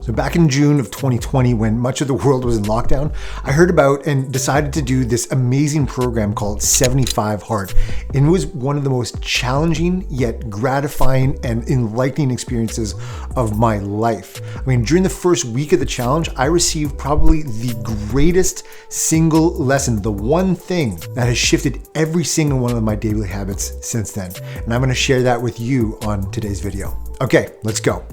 So back in June of 2020, when much of the world was in lockdown, I heard about and decided to do this amazing program called 75 Hard. And it was one of the most challenging yet gratifying and enlightening experiences of my life. I mean, during the first week of the challenge, I received probably the greatest single lesson, the one thing that has shifted every single one of my daily habits since then. And I'm going to share that with you on today's video. Okay, let's go.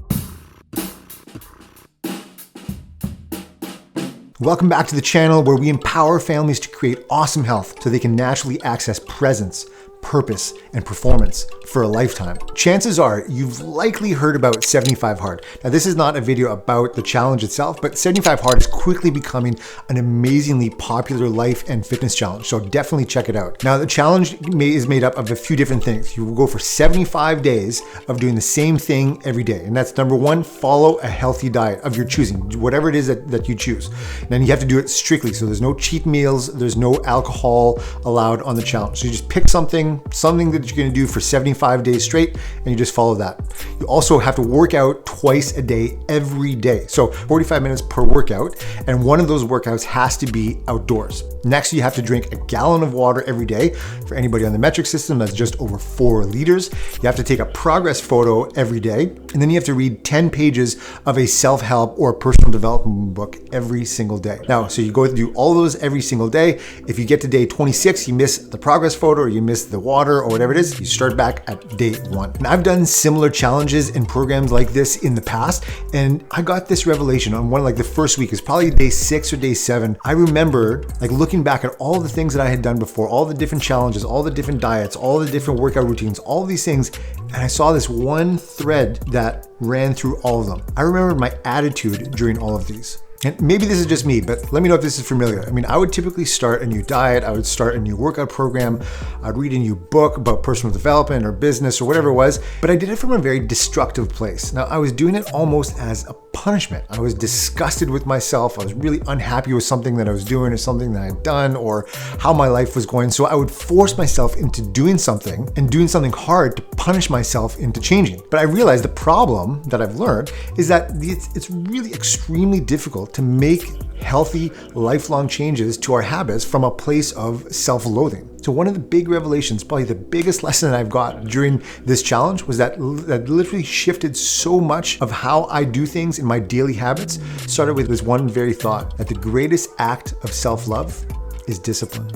Welcome back to the channel where we empower families to create awesome health so they can naturally access presence, purpose, and performance for a lifetime. Chances are you've likely heard about 75 Hard. Now, this is not a video about the challenge itself, but 75 Hard is quickly becoming an amazingly popular life and fitness challenge, so definitely check it out. Now, the challenge is made up of a few different things. You will go for 75 days of doing the same thing every day, and that's number one, follow a healthy diet of your choosing, whatever it is that you choose. And then you have to do it strictly, so there's no cheat meals, there's no alcohol allowed on the challenge. So you just pick something that you're going to do for 75 days straight, and you just follow that. You also have to work out twice a day, every day. So 45 minutes per workout, and one of those workouts has to be outdoors. Next, you have to drink a gallon of water every day. For anybody on the metric system, that's just over 4 liters. You have to take a progress photo every day, and then you have to read 10 pages of a self-help or personal development book every single day. Now, so you go do all those every single day. If you get to day 26, you miss the progress photo or you miss the water or whatever it is, you start back at day 1. And I've done similar challenges and programs like this in the past, and I got this revelation on one, like the first week is probably day 6 or day 7. I remember like looking back at all the things that I had done before, all the different challenges, all the different diets, all the different workout routines, all these things, and I saw this one thread that ran through all of them. I remember my attitude during all of these. And maybe this is just me, but let me know if this is familiar. I mean, I would typically start a new diet, I would start a new workout program, I'd read a new book about personal development or business or whatever it was, but I did it from a very destructive place. Now, I was doing it almost as a punishment. I was disgusted with myself. I was really unhappy with something that I was doing or something that I had done or how my life was going. So I would force myself into doing something and doing something hard to punish myself into changing. But I realized the problem that I've learned is that it's really extremely difficult to make healthy, lifelong changes to our habits from a place of self-loathing. So one of the big revelations, probably the biggest lesson that I've got during this challenge was that literally shifted so much of how I do things in my daily habits, started with this one very thought, that the greatest act of self-love is discipline.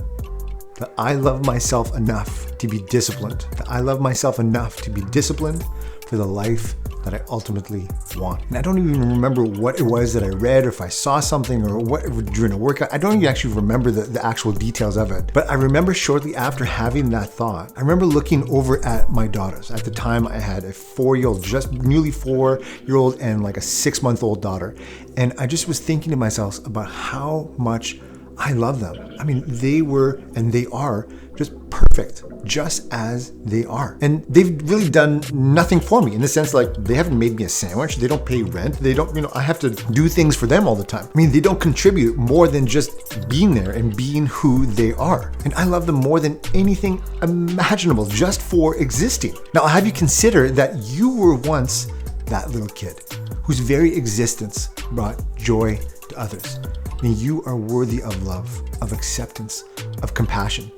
That I love myself enough to be disciplined. That I love myself enough to be disciplined for the life that I ultimately want. And I don't even remember what it was that I read or if I saw something or what during a workout. I don't even actually remember the actual details of it. But I remember shortly after having that thought, I remember looking over at my daughters. At the time I had a 4-year-old, just newly 4-year-old and like a 6-month-old daughter. And I just was thinking to myself about how much I love them. I mean, they were and they are just perfect, just as they are. And they've really done nothing for me in the sense like they haven't made me a sandwich, they don't pay rent, they don't, I have to do things for them all the time. I mean, they don't contribute more than just being there and being who they are. And I love them more than anything imaginable just for existing. Now, have you considered that you were once that little kid whose very existence brought joy to others? I mean, you are worthy of love, of acceptance, of compassion,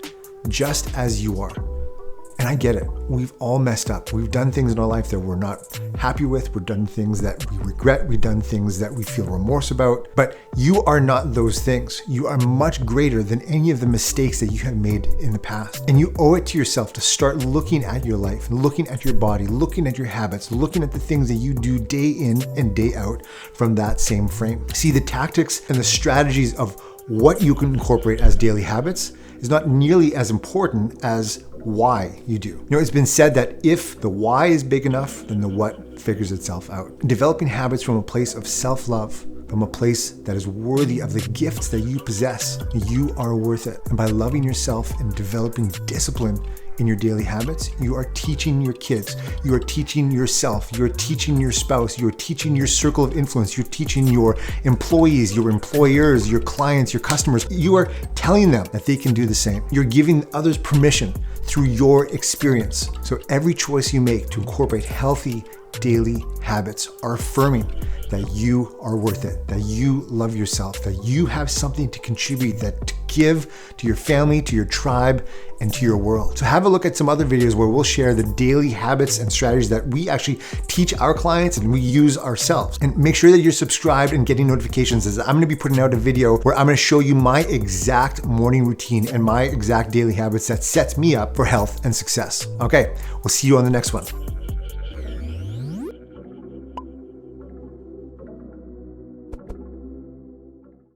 just as you are. And I get it. We've all messed up. We've done things in our life that we're not happy with. We've done things that we regret. We've done things that we feel remorse about. But you are not those things. You are much greater than any of the mistakes that you have made in the past. And you owe it to yourself to start looking at your life, looking at your body, looking at your habits, looking at the things that you do day in and day out from that same frame. See, the tactics and the strategies of what you can incorporate as daily habits is not nearly as important as why you do. It's been said that if the why is big enough, then the what figures itself out. Developing habits from a place of self-love, from a place that is worthy of the gifts that you possess, you are worth it. And by loving yourself and developing discipline in your daily habits, you are teaching your kids, you are teaching yourself, you're teaching your spouse, you're teaching your circle of influence, you're teaching your employees, your employers, your clients, your customers. You are telling them that they can do the same. You're giving others permission through your experience. So every choice you make to incorporate healthy daily habits are affirming that you are worth it, that you love yourself, that you have something to contribute, that to give to your family, to your tribe, and to your world. So have a look at some other videos where we'll share the daily habits and strategies that we actually teach our clients and we use ourselves. And make sure that you're subscribed and getting notifications, as I'm gonna be putting out a video where I'm gonna show you my exact morning routine and my exact daily habits that sets me up for health and success. Okay, we'll see you on the next one.